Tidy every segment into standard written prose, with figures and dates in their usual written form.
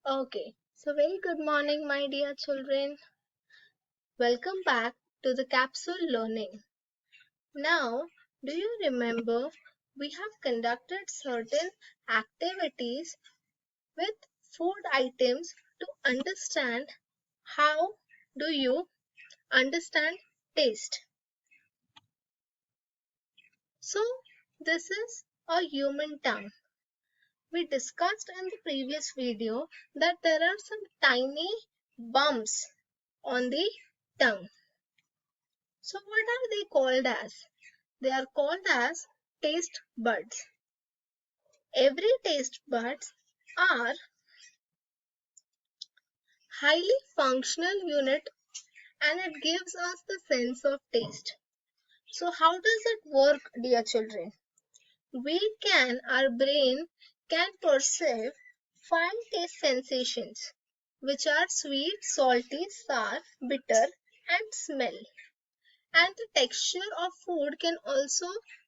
Okay, so very good morning, my dear children. Welcome back to the capsule learning. Now, do you remember we have conducted certain activities with food items to understand how do you understand taste? So, this is a human tongue. We discussed in the previous video that there are some tiny bumps on the tongue. So what are they called as? They are called as taste buds. Every taste buds are highly functional unit and it gives us the sense of taste. So how does it work, dear children? Our brain can perceive five taste sensations, which are sweet, salty, sour, bitter, and smell. And the texture of food can also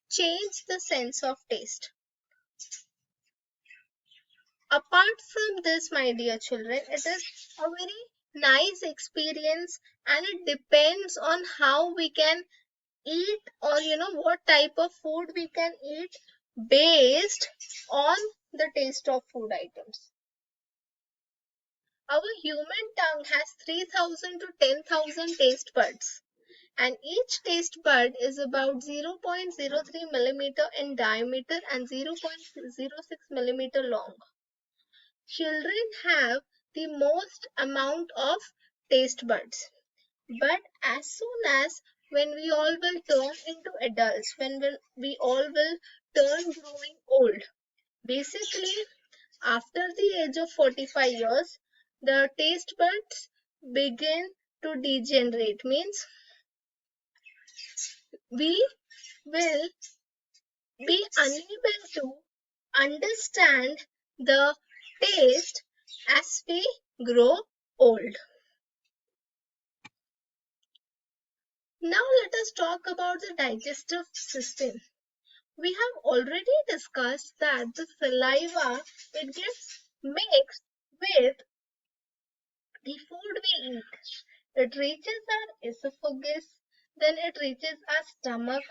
change the sense of taste. Apart from this, my dear children, it is a very nice experience and it depends on how we can eat or what type of food we can eat based on the taste of food items. Our human tongue has 3,000 to 10,000 taste buds and each taste bud is about 0.03 millimeter in diameter and 0.06 millimeter long. Children have the most amount of taste buds. But as soon as when we all will turn into adults, we all will turn growing old, basically after the age of 45 years, the taste buds begin to degenerate. Means we will be unable to understand the taste as we grow old. Now let us talk about the digestive system. We have already discussed that the saliva, it gets mixed with the food we eat. It reaches our esophagus, then it reaches our stomach.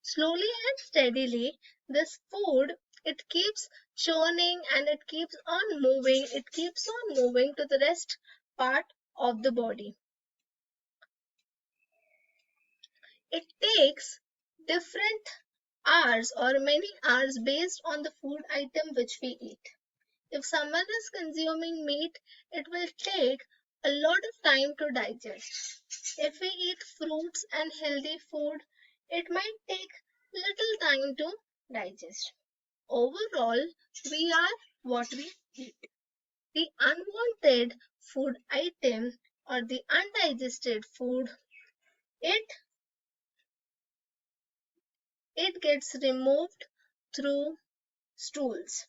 Slowly and steadily, this food, it keeps churning and it keeps on moving. It keeps on moving to the rest part of the body. It takes different hours or many hours based on the food item which we eat. If someone is consuming meat, it will take a lot of time to digest. If we eat fruits and healthy food, it might take little time to digest. Overall, we are what we eat. The unwanted food item or the undigested food, it it gets removed through stools.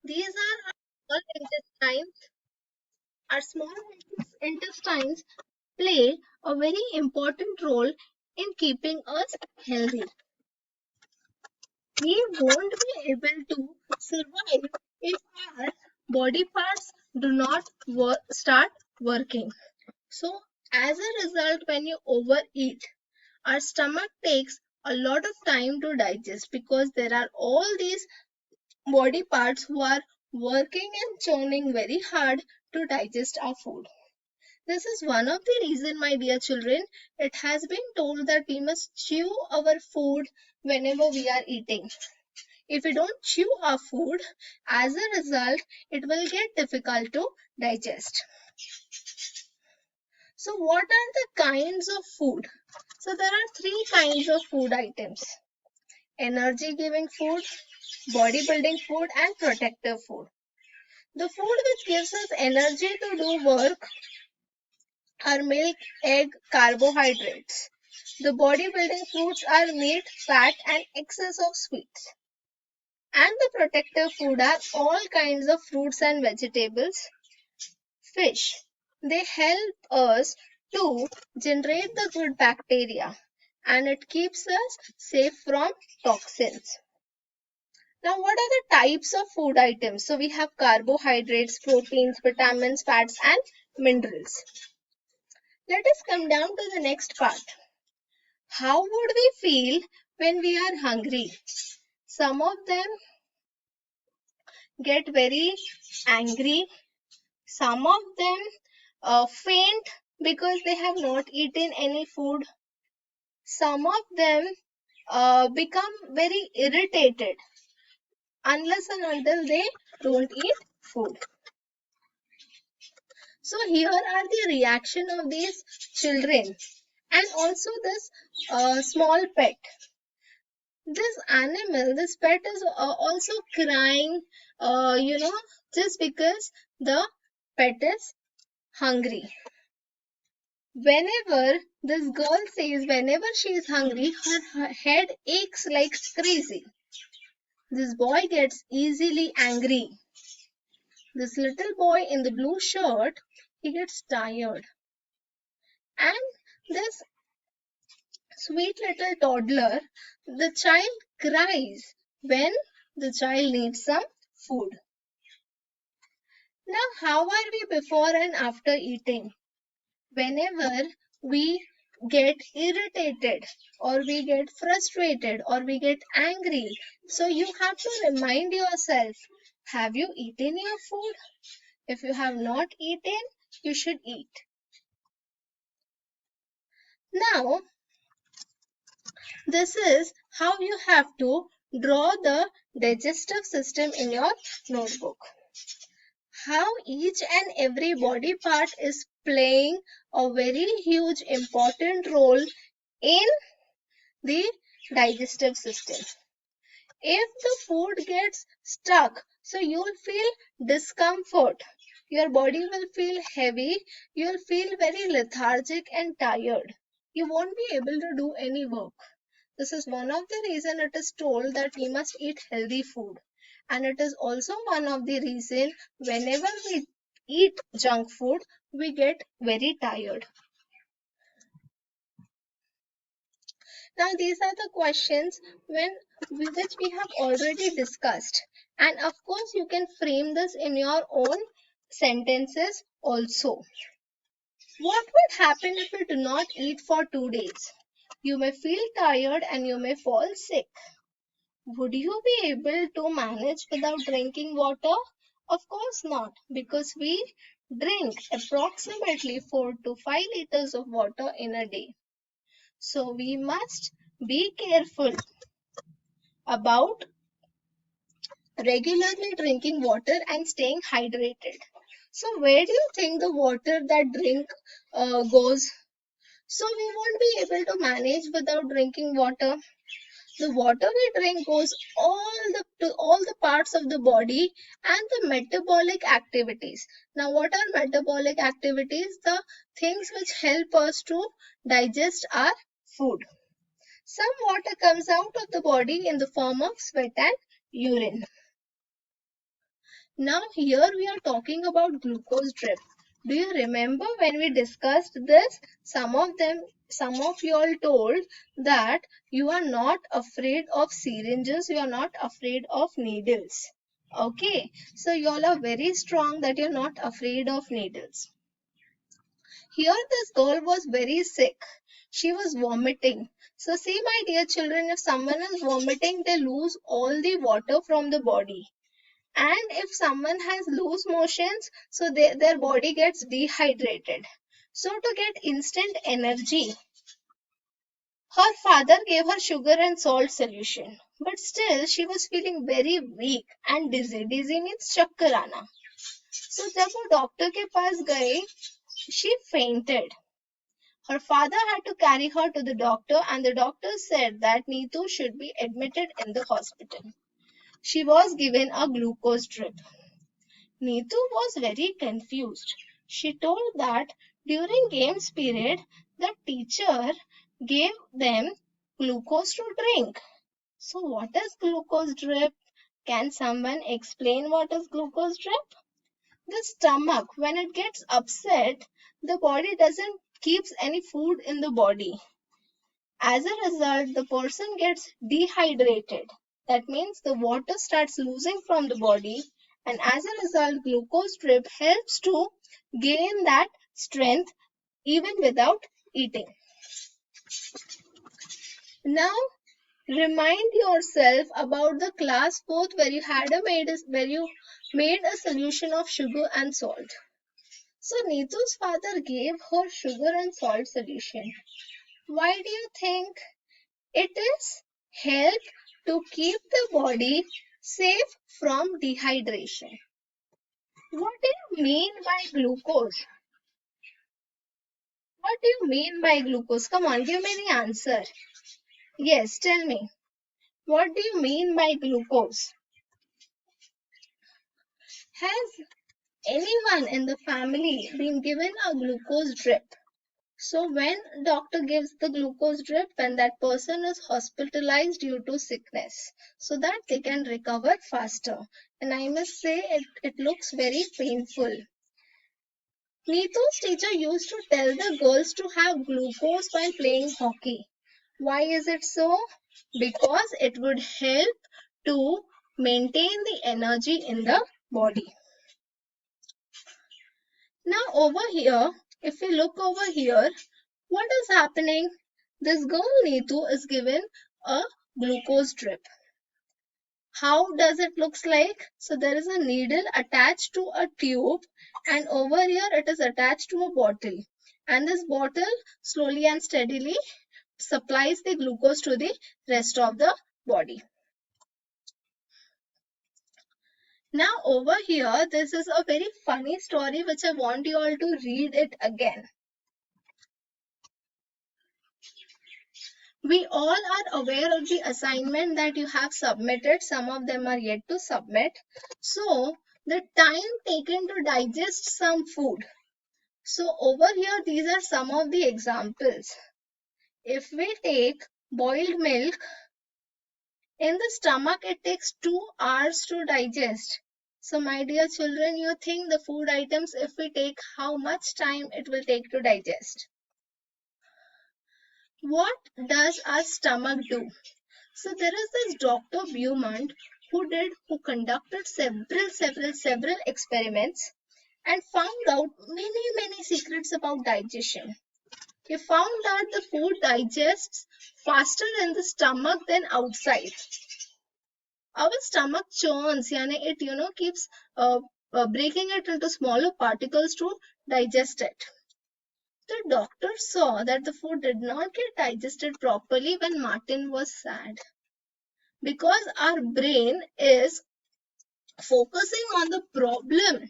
These are our small intestines. Our small intestines play a very important role in keeping us healthy. We won't be able to survive if our body parts do not start working. So, as a result, when you overeat, our stomach takes a lot of time to digest because there are all these body parts who are working and churning very hard to digest our food. This is one of the reason, my dear children, it has been told that we must chew our food whenever we are eating. If we don't chew our food, as a result, it will get difficult to digest. So what are the kinds of food? So there are three kinds of food items. Energy giving food, bodybuilding food and protective food. The food which gives us energy to do work are milk, egg, carbohydrates. The bodybuilding foods are meat, fat and excess of sweets. And the protective food are all kinds of fruits and vegetables, fish. They help us to generate the good bacteria and it keeps us safe from toxins. Now, what are the types of food items? So, we have carbohydrates, proteins, vitamins, fats, and minerals. Let us come down to the next part. How would we feel when we are hungry? Some of them get very angry. Some of them faint because they have not eaten any food. Some of them become very irritated unless and until they don't eat food. So here are the reaction of these children and also this small pet. This animal, this pet is also crying, just because the pet is hungry. Whenever this girl says, whenever she is hungry, her head aches like crazy. This boy gets easily angry. This little boy in the blue shirt, he gets tired. And this sweet little toddler, the child cries when the child needs some food. Now, how are we before and after eating? Whenever we get irritated or we get frustrated or we get angry, so you have to remind yourself, have you eaten your food? If you have not eaten, you should eat. Now, this is how you have to draw the digestive system in your notebook. How each and every body part is playing a very huge important role in the digestive system. If the food gets stuck, so you'll feel discomfort. Your body will feel heavy. You'll feel very lethargic and tired. You won't be able to do any work. This is one of the reasons it is told that we must eat healthy food. And it is also one of the reasons whenever we eat junk food, we get very tired. Now, these are the questions which we have already discussed. And of course, you can frame this in your own sentences also. What would happen if you do not eat for 2 days? You may feel tired and you may fall sick. Would you be able to manage without drinking water? Of course not, because we drink approximately 4 to 5 liters of water in a day. So we must be careful about regularly drinking water and staying hydrated. So where do you think the water that drink goes? So we won't be able to manage without drinking water. The water we drink goes to all the parts of the body and the metabolic activities. Now, what are metabolic activities? The things which help us to digest our food. Some water comes out of the body in the form of sweat and urine. Now, here we are talking about glucose drip. Do you remember when we discussed this? Some of you all told that you are not afraid of syringes, you are not afraid of needles. Okay, so you all are very strong that you're not afraid of needles. Here, this girl was very sick. She was vomiting. So, see, my dear children, if someone is vomiting, they lose all the water from the body. And if someone has loose motions, so their body gets dehydrated. So to get instant energy, her father gave her sugar and salt solution. But still she was feeling very weak and dizzy. Dizzy means chakkar aana. So जब वो doctor के पास गए, she fainted. Her father had to carry her to the doctor and the doctor said that Neetu should be admitted in the hospital. She was given a glucose drip. Neetu was very confused. She told that during games period, the teacher gave them glucose to drink. So what is glucose drip? Can someone explain what is glucose drip? The stomach, when it gets upset, the body doesn't keeps any food in the body. As a result, the person gets dehydrated. That means the water starts losing from the body, and as a result, glucose drip helps to gain that strength even without eating. Now, remind yourself about the class 4th where you made a solution of sugar and salt. So Neetu's father gave her sugar and salt solution. Why do you think? It is help to keep the body safe from dehydration. What do you mean by glucose? What do you mean by glucose? Come on, give me the answer. Yes, tell me. What do you mean by glucose? Has anyone in the family been given a glucose drip? So when doctor gives the glucose drip, when that person is hospitalized due to sickness, so that they can recover faster. And I must say it looks very painful. Neetu's teacher used to tell the girls to have glucose while playing hockey. Why is it so? Because it would help to maintain the energy in the body. Now over here, if we look over here, what is happening? This girl Neetu is given a glucose drip. How does it looks like? So there is a needle attached to a tube, and over here it is attached to a bottle. And this bottle slowly and steadily supplies the glucose to the rest of the body. Now over here, this is a very funny story which I want you all to read it again. We all are aware of the assignment that you have submitted. Some of them are yet to submit. So the time taken to digest some food. So over here, these are some of the examples. If we take boiled milk, in the stomach, it takes 2 hours to digest. So my dear children, you think the food items, if we take, how much time it will take to digest? What does our stomach do? So there is this Dr. Beaumont who conducted several experiments and found out many secrets about digestion. He found out the food digests faster in the stomach than outside. Our stomach churns, yani it keeps breaking it into smaller particles to digest it. The doctor saw that the food did not get digested properly when Martin was sad. Because our brain is focusing on the problem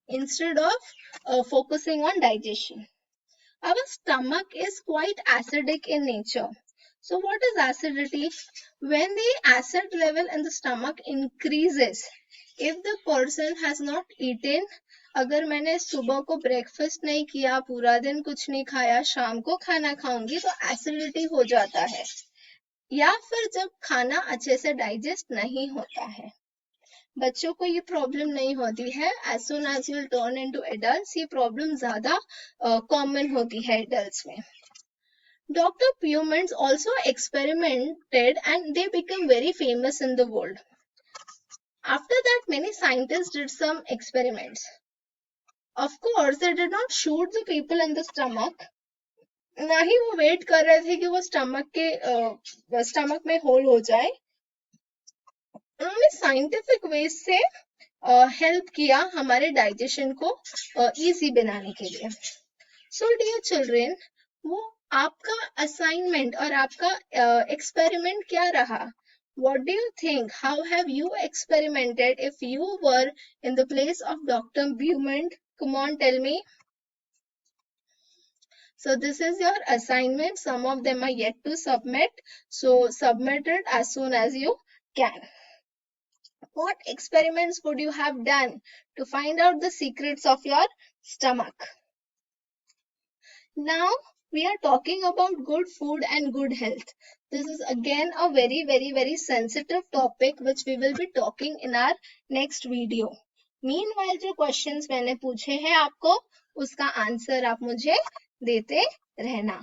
instead of focusing on digestion. Our stomach is quite acidic in nature. So what is acidity? When the acid level in the stomach increases, if the person has not eaten, अगर मैंने सुबह को breakfast नहीं किया, पूरा दिन कुछ नहीं खाया, शाम को खाना खाऊंगी तो एसिडिटी हो जाता है, या फिर जब खाना अच्छे से डाइजेस्ट नहीं होता है. बच्चों को ये प्रॉब्लम नहीं होती है. As soon as you turn into adults ये प्रॉब्लम ज्यादा कॉमन होती है एडल्ट्स में. Dr. Beaumont also experimented and they became very famous in the world. After that, many scientists did some experiments. Of course, they did not shoot the people in the stomach. ना ही वो wait कर रहे थे कि वो stomach में whole हो जाए. उन्होंने साइंटिफिक वे से हेल्प किया हमारे डाइजेशन को इजी बनाने के लिए. सो डियर चिल्ड्रन, वो आपका असाइनमेंट और आपका एक्सपेरिमेंट क्या रहा? What do you think? How have you experimented if you were in the place of Dr. Beaumont? Come on, tell me. So this is your assignment. Some of them are yet to submit. So submit it as soon as you can. What experiments would you have done to find out the secrets of your stomach? Now we are talking about good food and good health. This is again a very sensitive topic which we will be talking in our next video. Meanwhile जो questions मैंने पूछे हैं आपको उसका answer आप मुझे देते रहना.